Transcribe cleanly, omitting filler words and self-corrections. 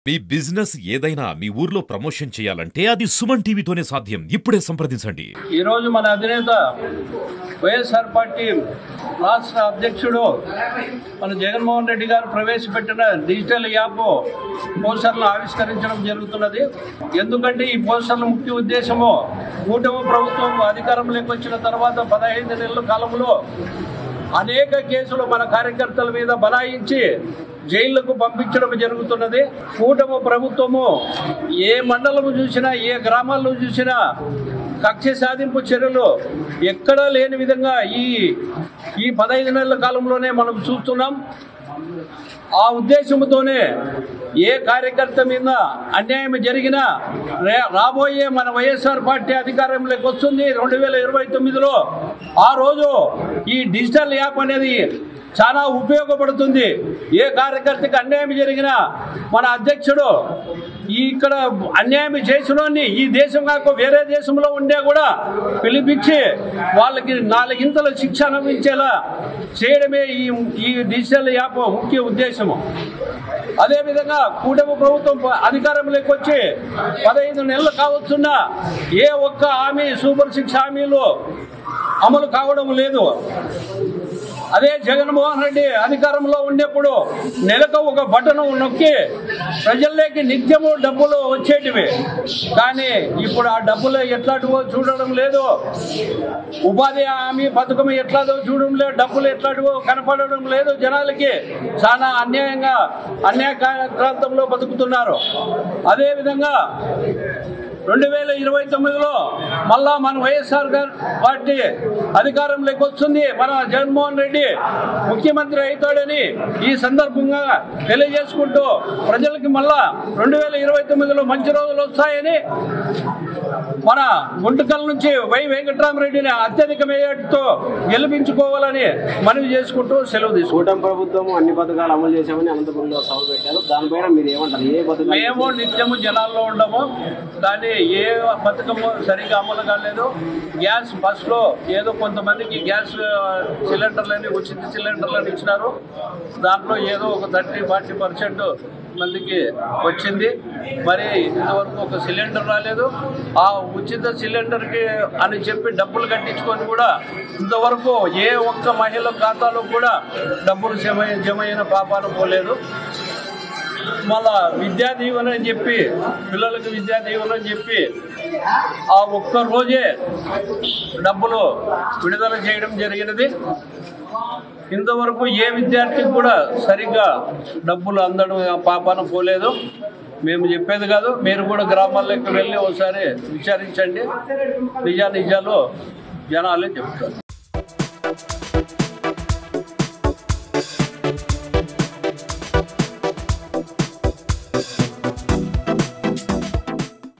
మీ business ఏదైనా మీ ఊర్లో promotion చేయాలంటే అది సుమన్ టీవీతోనే సాధ్యం. ఇప్పుడే సంప్రదించండి. ఈ రోజు మన అధినేత వైఎస్ఆర్ పార్టీ రాష్ట్ర అధ్యక్షుడు మన జగన్మోహన్ రెడ్డి గారు ప్రవేశపెట్టిన డిజిటల్ యాప్ పోస్టర్లను ఆవిష్కరించడం జరుగుతున్నది. ఎందుకంటే ఈ పోస్టర్ల ముఖ్య ఉద్దేశము కూటమి ప్రభుత్వం అధికారంలోకి వచ్చిన తర్వాత 15 నెలల కాలంలో అనేక కేసులు మన కార్యకర్తల మీద బనాయించి జైళ్లకు పంపించడం జరుగుతున్నది. కూటమి ప్రభుత్వము ఏ మండలము చూసినా ఏ గ్రామాల్లో చూసినా కక్ష సాధింపు చర్యలు ఎక్కడా లేని విధంగా ఈ 15 నెలల కాలంలోనే మనం చూస్తున్నాం. ఆ ఉద్దేశంతోనే ఏ కార్యకర్త మీద అన్యాయం జరిగినా రాబోయే మన వైఎస్ఆర్ పార్టీ అధికారంలోకి వస్తుంది 2029లో. ఆ రోజు ఈ డిజిటల్ యాప్ అనేది చాలా ఉపయోగపడుతుంది. ఏ కార్యకర్తకి అన్యాయం జరిగినా మన అధ్యక్షుడు ఇక్కడ అన్యాయం చేసినోని ఈ దేశం కాక వేరే దేశంలో ఉండే కూడా పిలిపించి వాళ్ళకి 4 ఇంతల శిక్ష అనుభవించేలా చేయడమే ఈ డిజిటల్ యాప్ ముఖ్య ఉద్దేశము. అదేవిధంగా కూటమి ప్రభుత్వం అధికారంలోకి వచ్చి 15 నెలలు కావచ్చున్నా ఏ ఒక్క హామీ సూపర్ 6 హామీలు అమలు కావడం లేదు. అదే జగన్మోహన్ రెడ్డి అధికారంలో ఉండేప్పుడు నెలకు ఒక బటన్ నొక్కి ప్రజల్లోకి నిత్యము డబ్బులు వచ్చేటివి. కానీ ఇప్పుడు ఆ డబ్బులు ఎట్లాంటివో చూడడం లేదు. ఉపాధి హామీ పథకం ఎట్లాదో చూడడం లేదు. డబ్బులు ఎట్లాంటివో కనపడడం లేదు. జనాలకి చాలా అన్యాయక్రాంతంలో బతుకుతున్నారు. అదేవిధంగా 2029లో మళ్ళా మన వైఎస్ఆర్ పార్టీ అధికారంలోకి వస్తుంది. మన జగన్మోహన్ రెడ్డి ముఖ్యమంత్రి అవుతాడని ఈ సందర్భంగా తెలియజేసుకుంటూ ప్రజలకి మళ్ళా 2029లో మంచి రోజులు వస్తాయని మన గుంటకల్ నుంచి వై వెంకటరామరెడ్డిని అత్యధిక మేయర్తో గెలిపించుకోవాలని మనవి చేసుకుంటూ సెలవు తీసుకుంటాం. ప్రభుత్వం అన్ని పథకాలు అమలు చేశామని అనంతపురంలో సభ పెట్టారు. దానిపైన మీరు ఏమంటారు? ఏ పథకం? మేము నిత్యము జనాల్లో ఉండము, కానీ ఏ పథకము సరిగా అమలు కాలేదు. గ్యాస్ ఫస్ట్లో ఏదో కొంతమందికి గ్యాస్ సిలిండర్లని ఉచిత సిలిండర్లను ఇచ్చినారు. దాంట్లో ఏదో ఒక 30-40% మందికి వచ్చింది. మరి ఇంతవరకు ఒక సిలిండర్ రాలేదు. ఆ ఉచిత సిలిండర్కి అని చెప్పి డబ్బులు కట్టించుకొని కూడా ఇంతవరకు ఏ ఒక్క మహిళ ఖాతాలో కూడా డబ్బులు జమైన పాపాన పోలేదు. మళ్ళా విద్యా దీవెన అని చెప్పి పిల్లలకు విద్యా దీవెన అని చెప్పి ఆ ఒక్క రోజే డబ్బులు విడుదల చేయడం జరిగినది. ఇంతవరకు ఏ విద్యార్థికి కూడా సరిగ్గా డబ్బులు అందడం పాపాన పోలేదు. మేము చెప్పేది కాదు, మీరు కూడా గ్రామాల్లోకి వెళ్ళి ఒకసారి విచారించండి. నిజాలు జనాలే చెప్తారు.